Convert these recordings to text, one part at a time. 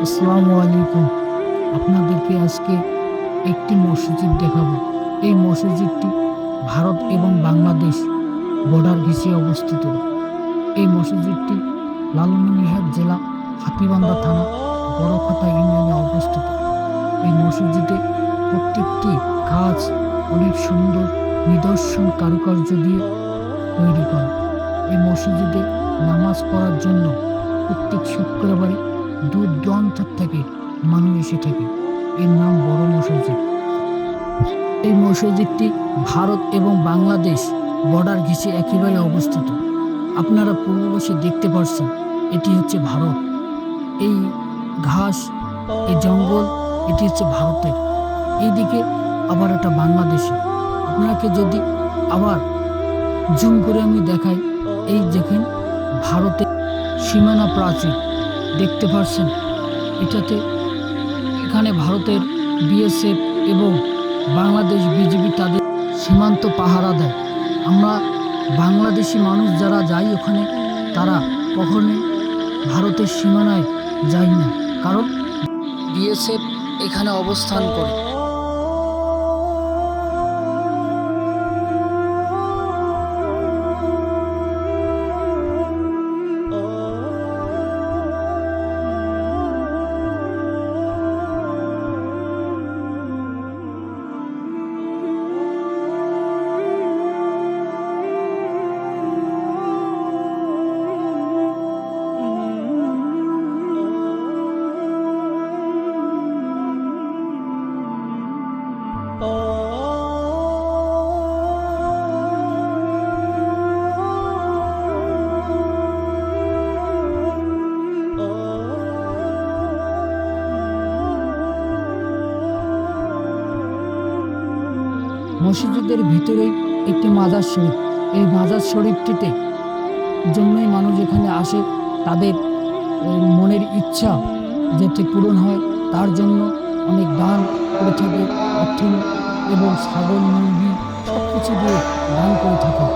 আসসালামু আলাইকুম। আপনাদেরকে আজকে একটি মসজিদ দেখাবো। এই মসজিদটি ভারত এবং বাংলাদেশ বর্ডার ঘেঁষে অবস্থিত। এই মসজিদটি লালমনিরহাট জেলা হাতীবান্ধা থানা বড়খতা ইউনিয়নে অবস্থিত। এই মসজিদে প্রত্যেকটি কাজ অনেক সুন্দর নিদর্শন কারুকার্য দিয়ে তৈরি করা। এই মসজিদে নামাজ পড়ার জন্য প্রত্যেক শুক্রবারে দূর দূরান্ত থেকে মানুষ এসে থাকে। এর নাম বড় মসজিদ। এই মসজিদটি ভারত এবং বাংলাদেশ বর্ডার ঘেঁষে একেবারে অবস্থিত। আপনারা পূর্ব বসে দেখতে পাচ্ছেন, এটি হচ্ছে ভারত। এই ঘাস, এই জঙ্গল, এটি হচ্ছে ভারতের। এইদিকে আবার এটা বাংলাদেশে। আপনাকে যদি আবার জুম করে আমি দেখাই, এই দেখেন ভারতের সীমানা প্রাচীর দেখতে পাচ্ছেন। এখানে ভারতের বিএসএফ এবং বাংলাদেশ বিজিবি তাদের সীমান্ত পাহারা দেয়। আমরা বাংলাদেশি মানুষ যারা যাই ওখানে, তারা কখনোই ভারতের সীমানায় যায় না, কারণ বিএসএফ এখানে অবস্থান করে। মসজিদের ভিতরেই একটি মাজার শরীফ। এই মাজার শরীফটিতে জন্যই মানুষ এখানে আসে, তাদের মনের ইচ্ছা যাতে পূরণ হয় তার জন্য অনেক দান করে থাকে। অর্থ এবং ছাগল, মুরগি সব কিছু দিয়ে দান করে থাকে।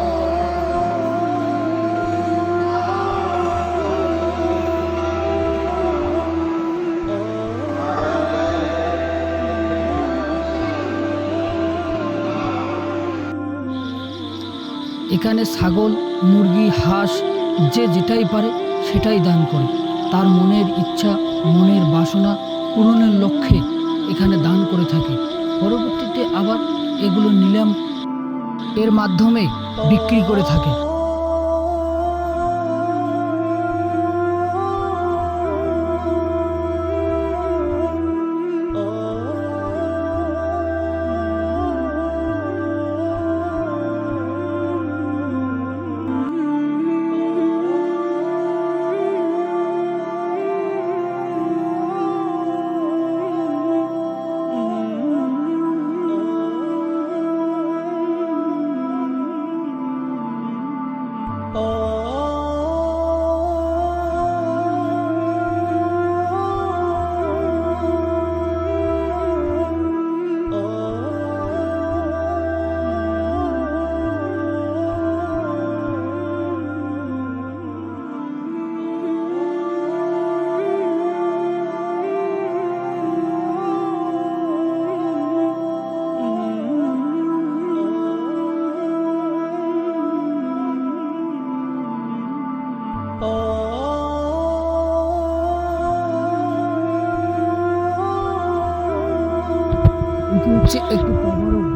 এখানে ছাগল, মুরগি, হাঁস যে যেটাই পারে সেটাই দান করে। তার মনের ইচ্ছা, মনের বাসনা পূরণের লক্ষ্যে এখানে দান করে থাকে। পরবর্তীতে আবার এগুলো নিলাম এর মাধ্যমে বিক্রি করে থাকে। এটি হচ্ছে একটি তবরক